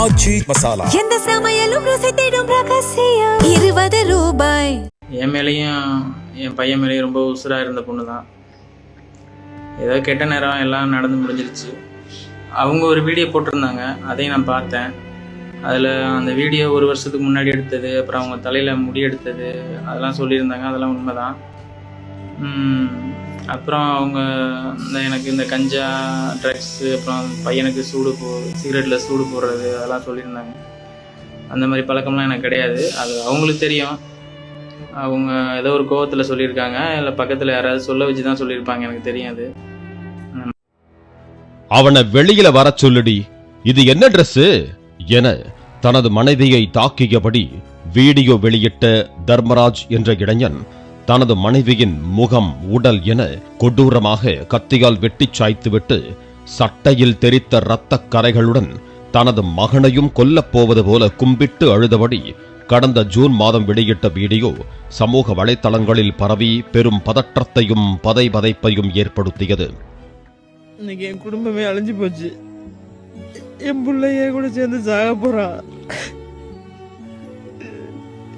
ஆச்சி மசாலா எந்த சமையலும் ருசி தேடும் ரகசியம் 20 ரூபாய். என் மேலேயும் என் பையன் மேலேயும் ரொம்ப உசுராக இருந்த பொண்ணு தான். ஏதோ கெட்ட நேரம் எல்லாம் நடந்து முடிஞ்சிருச்சு. அவங்க ஒரு வீடியோ போட்டிருந்தாங்க, அதையும் நான் பார்த்தேன். அதில் அந்த வீடியோ 1 வருஷத்துக்கு முன்னாடி எடுத்தது, அப்புறம் அவங்க தலையில் முடி எடுத்தது, அதெல்லாம் சொல்லியிருந்தாங்க. அதெல்லாம் உண்மை தான். அப்புறம் அவங்க எனக்கு இந்த கஞ்சா, ட்ரக்ஸு, அப்புறம் பையனுக்கு சிகரெட்டில் சூடு போடுறது, அதெல்லாம் சொல்லியிருந்தாங்க. அந்த மாதிரி பழக்கம்லாம் எனக்கு கிடையாது. அது அவங்களுக்கு தெரியும். அவங்க ஏதோ ஒரு கோவத்தில் சொல்லியிருக்காங்க, இல்லை பக்கத்தில் யாராவது சொல்ல வச்சு தான் சொல்லியிருப்பாங்க, எனக்கு தெரியாது. அவனை வெளியில வர சொல்லுடி, இது என்ன ட்ரெஸ்ஸு என தனது மனைவியை தாக்கியபடி வீடியோ வெளியிட்ட தர்மராஜ் என்ற இளைஞன் தனது மனைவியின் முகம், உடல் என கொடூரமாக கத்தியால் வெட்டிச் சாய்த்துவிட்டு சட்டையில் தெரித்த இரத்த கரைகளுடன் தனது மகனையும் கொல்லப் போவது போல கும்பிட்டு அழுதபடி கடந்த ஜூன் மாதம் வெளியிட்ட வீடியோ சமூக வலைத்தளங்களில் பரவி பெரும் பதற்றத்தையும் பதைபதைப்பையும் ஏற்படுத்தியது. இன்னைக்கு என் குடும்பமே அழிஞ்சு போச்சு. என் பிள்ளைய கூட சேர்ந்து சாக போறான்.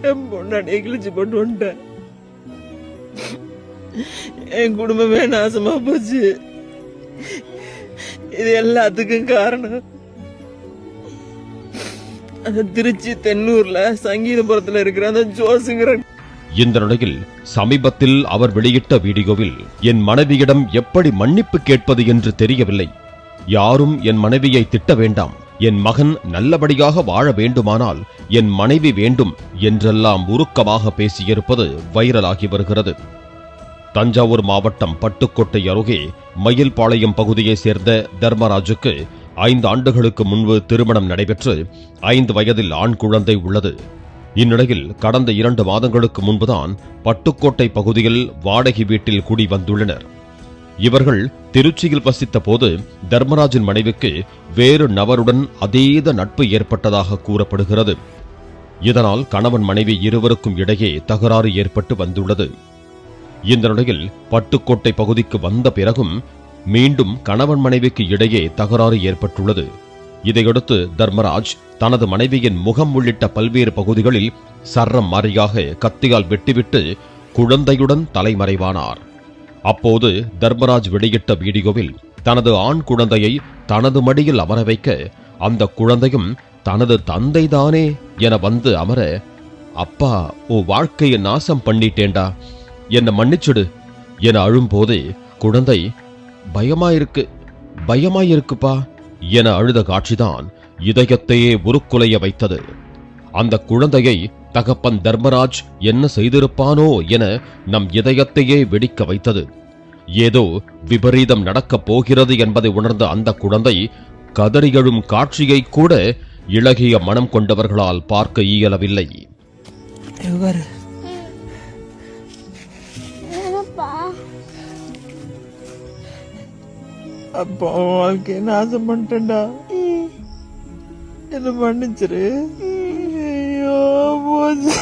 என் பொண்டாட்டியை கிழிச்சு போட்டு வந்துட்டேன். என் குடும்பமே நாசமா போச்சு. இது எல்லாத்துக்கும் காரணம் அந்த திருச்சி தென்னூர்ல சங்கீதபுரத்துல இருக்கிற அந்த ஜோசுங்கிற. இந்த நிலையில் சமீபத்தில் அவர் வெளியிட்ட வீடியோவில் என் மனைவியிடம் எப்படி மன்னிப்பு கேட்பது என்று தெரியவில்லை, யாரும் என் மனைவியை திட்ட வேண்டாம், என் மகன் நல்லபடியாக வாழ வேண்டுமானால் என் மனைவி வேண்டும் என்றெல்லாம் உருக்கமாக பேசியிருப்பது வைரலாகி வருகிறது. தஞ்சாவூர் மாவட்டம் பட்டுக்கோட்டை அருகே மயில்பாளையம் பகுதியைச் சேர்ந்த தர்மராஜுக்கு 5 ஆண்டுகளுக்கு முன்பு திருமணம் நடைபெற்று 5 வயதில் ஆண் குழந்தை உள்ளது. இந்நிலையில் கடந்த 2 மாதங்களுக்கு முன்புதான் பட்டுக்கோட்டை பகுதியில் வாடகை வீட்டில் குடி வந்துள்ளனர். இவர்கள் திருச்சியில் வசித்த போது தர்மராஜின் மனைவிக்கு வேறு நபருடன் அதீத நட்பு ஏற்பட்டதாக கூறப்படுகிறது. இதனால் கணவன் மனைவி இருவருக்கும் இடையே தகராறு ஏற்பட்டு வந்துள்ளது. இந்த நிலையில் பட்டுக்கோட்டை பகுதிக்கு வந்த பிறகும் மீண்டும் கணவன் மனைவிக்கு இடையே தகராறு ஏற்பட்டுள்ளது. இதையடுத்து தர்மராஜ் தனது மனைவியின் முகம் உள்ளிட்ட பல்வேறு பகுதிகளில் சர்ரம் மாறியாக கத்தியால் வெட்டிவிட்டு குழந்தையுடன் தலைமறைவானார். அப்போது தர்மராஜ் வெளியிட்ட வீடியோவில் தனது ஆண் குழந்தையை தனது மடியில் அமர வைக்க அந்த குழந்தையும் தனது தந்தைதானே என வந்து அமர, அப்பா உன் வாழ்க்கையை நாசம் பண்ணிட்டேண்டா, என்னை மன்னிச்சுடு என அழும்போதே குழந்தை பயமாயிருக்குப்பா என அழுத காட்சிதான் இதயத்தையே உருக்குலைய வைத்தது. அந்த குழந்தையை தகப்பன் தர்மராஜ் என்ன செய்திருப்பானோ என நம் இதயத்தையே வெடிக்க வைத்தது. ஏதோ விபரீதம் நடக்கப் போகிறது என்பதை உணர்ந்த அந்த குழந்தை கதறி எழும் காட்சியை கூட இளகிய மனம் கொண்டவர்களால் பார்க்க இயலவில்லை. அப்போ வாழ்க்கை நாசம் பண்ணிட்டேன்டா, என்ன மன்னிச்சிரு. ஐயோ போச்சு.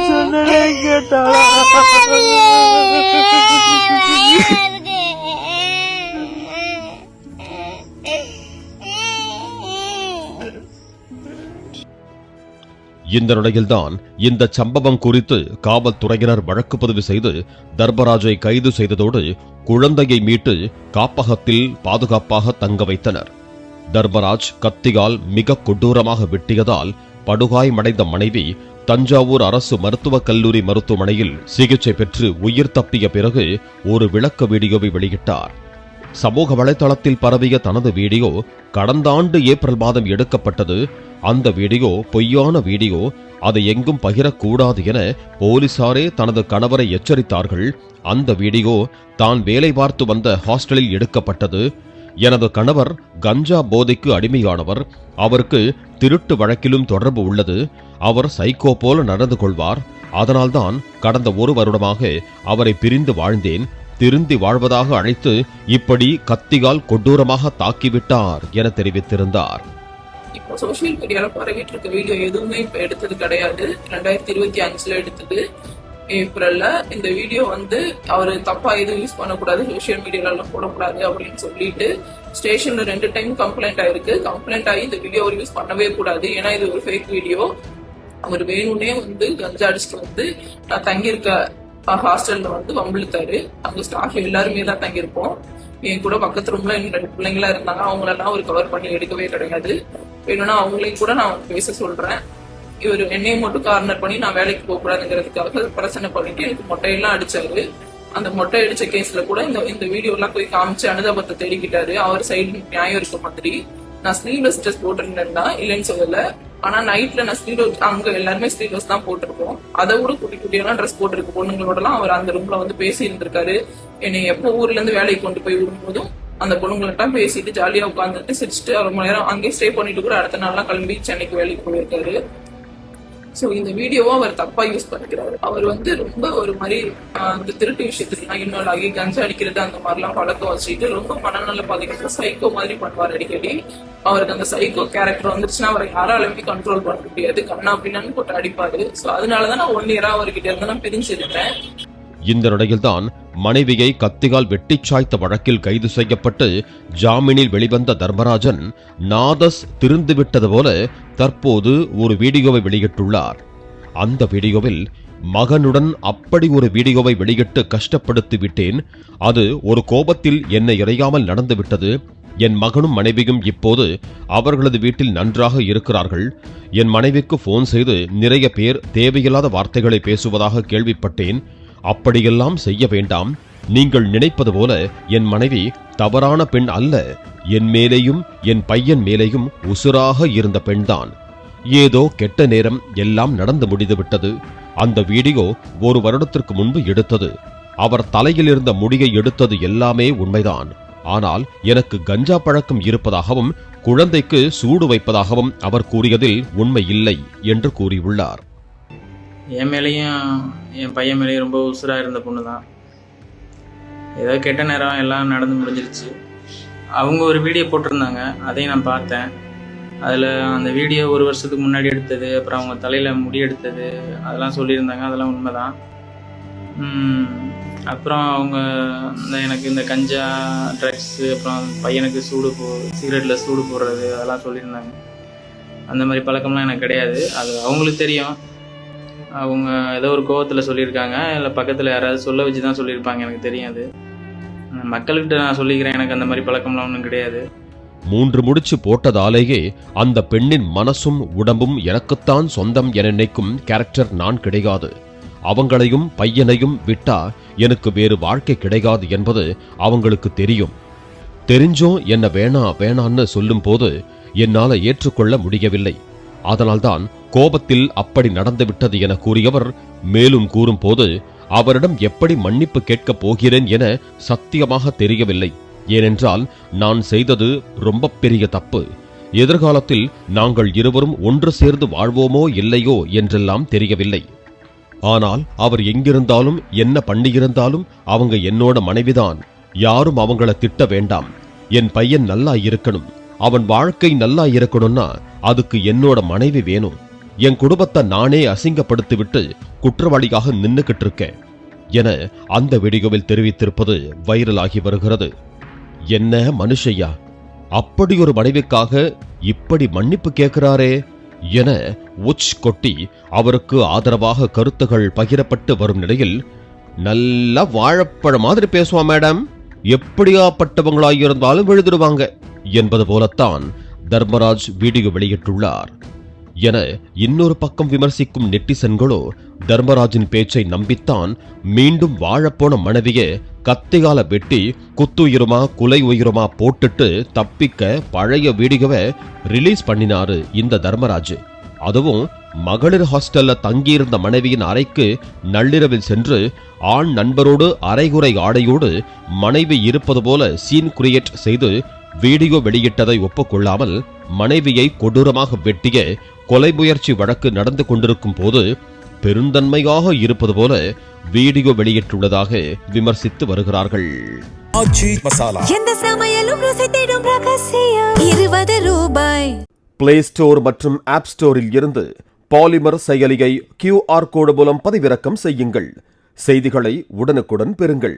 சொன்னே கேட்டா இந்த நிலையில்தான் இந்த சம்பவம் குறித்து காவல்துறையினர் வழக்கு பதிவு செய்து தர்மராஜை கைது செய்ததோடு குழந்தையை மீட்டு காப்பகத்தில் பாதுகாப்பாக தங்க வைத்தனர். தர்மராஜ் கத்தியால் மிக கொடூரமாக வெட்டியதால் படுகாயமடைந்த மனைவி தஞ்சாவூர் அரசு மருத்துவக் கல்லூரி மருத்துவமனையில் சிகிச்சை பெற்று உயிர் தப்பிய பிறகு ஒரு விளக்க வீடியோவை வெளியிட்டார். சமூக வலைதளத்தில் பரவிய தனது வீடியோ கடந்த ஆண்டு ஏப்ரல் மாதம் எடுக்கப்பட்டது. அந்த வீடியோ பொய்யான வீடியோ, அதை எங்கும் பகிரக்கூடாது என போலீசாரே தனது கணவரை எச்சரித்தார்கள். அந்த வீடியோ தான் வேலை பார்த்து வந்த ஹாஸ்டலில் எடுக்கப்பட்டது. எனது கணவர் கஞ்சா போதைக்கு அடிமையானவர், அவருக்கு திருட்டு வழக்கிலும் தொடர்பு உள்ளது, அவர் சைக்கோ போல நடந்து கொள்வார், அதனால்தான் கடந்த 1 வருடமாக அவரை பிரிந்து வாழ்ந்தேன், திருந்தி வாழ்வதாக அழைத்து இப்படி கத்தியால் கொடூரமாக தாக்கிவிட்டார் என தெரிவித்திருந்தார். இப்போ சோசியல் மீடியால பரவிட்டு இருக்க வீடியோ எதுவுமே இப்ப எடுத்தது கிடையாது. 2025 எடுத்தது ஏப்ரல்ல. இந்த வீடியோ வந்து அவரு தப்பா எதுவும் யூஸ் பண்ணக்கூடாது, சோசியல் மீடியால எல்லாம் போடக்கூடாது அப்படின்னு சொல்லிட்டு ஸ்டேஷன்ல 2 டைம் கம்ப்ளைண்ட் ஆயிருக்கு. கம்ப்ளைண்ட் ஆகி இந்த வீடியோ அவர் யூஸ் பண்ணவே கூடாது, ஏன்னா இது ஒரு ஃபேக் வீடியோ. அவர் வேணும்னே வந்து கஞ்சா அடிச்சுட்டு வந்து நான் தங்கியிருக்க ஹாஸ்டல்ல வந்து வம்பிழுத்தாரு. அங்க ஸ்டாஃப் எல்லாருமே தான் தங்கியிருப்போம். என் கூட பக்கத்து ரூம்ல 2 பிள்ளைங்களா இருந்தாங்க, அவங்களெல்லாம் அவர் கவர் பண்ணி எடுக்கவே கிடையாது. வேணும்னா அவங்களையும் கூட நான் பேச சொல்றேன். இவர் என்னையும் மட்டும் கார்னர் பண்ணி நான் வேலைக்கு போக கூடாதுங்கிறதுக்காக பிரச்சனை பண்ணிட்டு எனக்கு மொட்டையெல்லாம் அடிச்சாரு. அந்த மொட்டை அடிச்ச கேஸ்ல கூட இந்த வீடியோ எல்லாம் போய் காமிச்சு அனுதாபத்தை தேடிக்கிட்டாரு. அவர் சைடு நியாயம் இருக்க மாதிரி. நான் ஸ்லீவ்லெஸ் ட்ரெஸ் போட்டிருந்தேன் தான், இல்லைன்னு சொல்லல. ஆனா நைட்ல நான் ஸ்லீவ்லெஸ், அங்க எல்லாருமே ஸ்லீவ்லெஸ் தான் போட்டிருக்கோம். அதை விட குட்டி குட்டியெல்லாம் ட்ரெஸ் போட்டிருக்க பொண்ணுங்களோட எல்லாம் அவர் அந்த ரூம்ல வந்து பேசி இருந்திருக்காரு. என்னை எப்போ ஊர்ல இருந்து வேலைக்கு கொண்டு போய் விடும்போதும் அந்த பொண்ணுங்கள்ட்ட பேசிட்டு ஜாலியா உட்காந்துட்டு சிரிச்சுட்டு ரொம்ப நேரம் அங்கேயே ஸ்டே பண்ணிட்டு கூட அடுத்த நாள்லாம் கிளம்பி சென்னைக்கு வேலைக்கு போயிருக்காரு. சோ இந்த வீடியோவும் அவர் தப்பா யூஸ் பண்ணிக்கிறாரு. அவர் வந்து ரொம்ப ஒரு மாதிரி இந்த திருட்டு விஷயத்துக்குலாம் இன்வால்வ் ஆகி கஞ்சா அடிக்கிறது அந்த மாதிரிலாம் பழக்கம் வச்சுட்டு ரொம்ப மனநல பாதிக்கிற சைக்கோ மாதிரி பண்ணுவார் அடிக்கடி. அவருக்கு அந்த சைக்கோ கேரக்டர் வந்துருச்சுன்னா அவரை யாராலுமே கண்ட்ரோல் பண்ண முடியாது, கண்ணா பின்னான்னு போட்டு அடிப்பாரு. சோ அதனாலதான் நான் 1 இயரா அவர்கிட்ட இருந்து நான் பிரிஞ்சிருக்கேன். இந்த நிலையில்தான் மனைவியை கத்தியால் வெட்டிச் சாய்த்த வழக்கில் கைது செய்யப்பட்டு ஜாமீனில் வெளிவந்த தர்மராஜன் நாதஸ் திருந்துவிட்டது போல தற்போது ஒரு வீடியோவை வெளியிட்டுள்ளார். அந்த வீடியோவில் மகனுடன் அப்படி ஒரு வீடியோவை வெளியிட்டு கஷ்டப்படுத்தி விட்டேன், அது ஒரு கோபத்தில் என்னை இறையாமல் நடந்துவிட்டது. என் மகனும் மனைவியும் இப்போது அவர்களது வீட்டில் நன்றாக இருக்கிறார்கள். என் மனைவிக்கு போன் செய்து நிறைய பேர் தேவையில்லாத வார்த்தைகளை பேசுவதாக கேள்விப்பட்டேன். அப்படியெல்லாம் செய்ய வேண்டாம். நீங்கள் நினைப்பது போல என் மனைவி தவறான பெண் அல்ல. என் மேலேயும் என் பையன் மேலேயும் உசுராக இருந்த பெண்தான். ஏதோ கெட்ட நேரம் எல்லாம் நடந்து முடிந்துவிட்டது. அந்த வீடியோ 1 வருடத்திற்கு முன்பு எடுத்தது. அவர் தலையில் இருந்த முடியை எடுத்தது எல்லாமே உண்மைதான். ஆனால் எனக்கு கஞ்சா பழக்கம் இருப்பதாகவும் குழந்தைக்கு சூடு வைப்பதாகவும் அவர் கூறியதில் உண்மை இல்லை என்று கூறியுள்ளார். என் மேலேயும் என் பையன் மேலேயும் ரொம்ப உசுராக இருந்த பொண்ணு தான். ஏதோ கெட்ட நேரம் எல்லாம் நடந்து முடிஞ்சிருச்சு. அவங்க ஒரு வீடியோ போட்டிருந்தாங்க, அதையும் நான் பார்த்தேன். அதில் அந்த வீடியோ 1 வருஷத்துக்கு முன்னாடி எடுத்தது, அப்புறம் அவங்க தலையில் முடி எடுத்தது அதெல்லாம் சொல்லியிருந்தாங்க. அதெல்லாம் உண்மை தான். அப்புறம் அவங்க எனக்கு இந்த கஞ்சா ட்ரக்ஸு, அப்புறம் பையனுக்கு சிகரெட்டில் சூடு போடுறது அதெல்லாம் சொல்லியிருந்தாங்க. அந்த மாதிரி பழக்கம்லாம் எனக்கு கிடையாது. அது அவங்களுக்கு தெரியும். அவங்க ஏதோ ஒரு கோவத்தில் சொல்லியிருக்காங்க, இல்லை பக்கத்தில் யாராவது சொல்ல வச்சு தான் சொல்லியிருப்பாங்க, எனக்கு தெரியாது. மக்கள்கிட்ட நான் சொல்லிக்கிறேன், எனக்கு அந்த மாதிரி பழக்கம்லாம் ஒன்றும் கிடையாது. 3 முடிச்சு போட்டதாலேயே அந்த பெண்ணின் மனசும் உடம்பும் எனக்குத்தான் சொந்தம் என நினைக்கும் கேரக்டர் நான் கிடையாது. அவங்களையும் பையனையும் விட்டா எனக்கு வேறு வாழ்க்கை கிடையாது என்பது அவங்களுக்கு தெரியும். தெரிஞ்சும் என்ன வேணான்னு சொல்லும் போது என்னால ஏற்றுக்கொள்ள முடியவில்லை. அதனால்தான் கோபத்தில் அப்படி நடந்துவிட்டது என கூறியவர் மேலும் கூறும்போது அவரிடம் எப்படி மன்னிப்பு கேட்கப் போகிறேன் என சத்தியமாக தெரியவில்லை. ஏனென்றால் நான் செய்தது ரொம்ப பெரிய தப்பு. எதிர்காலத்தில் நாங்கள் இருவரும் ஒன்று சேர்ந்து வாழ்வோமோ இல்லையோ என்றெல்லாம் தெரியவில்லை. ஆனால் அவர் எங்கிருந்தாலும் என்ன பண்ணியிருந்தாலும் அவங்க என்னோட மனைவிதான். யாரும் அவங்கள திட்ட வேண்டாம். என் பையன் நல்லா இருக்கணும், அவன் வாழ்க்கை நல்லா இருக்கணும்னா அதுக்கு என்னோட மனைவி வேணும். என் குடும்பத்தை நானே அசிங்கப்படுத்திவிட்டு குற்றவாளியாக நின்னுக்கிட்டு இருக்கேன் என அந்த வீடியோவில் தெரிவித்திருப்பது வைரலாகி வருகிறது. என்ன மனுஷையா, அப்படி ஒரு மனைவிக்காக இப்படி மன்னிப்பு கேட்கிறாரே என உச் கொட்டி அவருக்கு ஆதரவாக கருத்துகள் பகிரப்பட்டு வரும் நிலையில், நல்ல வாழைப்பழ மாதிரி பேசுவான் மேடம், எப்படியாப்பட்டவங்களாயிருந்தாலும் எழுதிடுவாங்க என்பது போலத்தான் தர்மராஜ் வீடியோ வெளியிட்டுள்ளார் என இன்னொரு பக்கம் விமர்சிக்கும் நெட்டிசன்களோ தர்மராஜின் பேச்சை நம்பித்தான் மீண்டும் வாழப்போன மனைவியை கத்தியால வெட்டி குத்துயிருமா குலை உயிருமா போட்டுட்டு தப்பிக்க பழைய வீடியோவை ரிலீஸ் பண்ணினாரு இந்த தர்மராஜ். அதுவும் மகளிர் ஹாஸ்டல்ல தங்கியிருந்த மனைவியின் அறைக்கு நள்ளிரவில் சென்று ஆண் நண்பரோடு அரைகுறை ஆடையோடு மனைவி இருப்பது போல சீன் கிரியேட் செய்து வீடியோ வெளியிட்டதை ஒப்புக்கொள்ளாமல் மனைவியை கொடூரமாக வெட்டிய கொலை முயற்சி வழக்கு நடந்து கொண்டிருக்கும் போது பெருந்தன்மையாக இருப்பது போல வீடியோ வெளியிட்டுள்ளதாக விமர்சித்து வருகிறார்கள். எந்த சமையலும் ருசி தேடும் ரகசியம் 20 ரூபாய். பிளே ஸ்டோர் மற்றும் ஆப் ஸ்டோரில் இருந்து பாலிமர் செயலியை QR கோடு மூலம் பதிவிறக்கம் செய்யுங்கள். செய்திகளை உடனுக்குடன் பெறுங்கள்.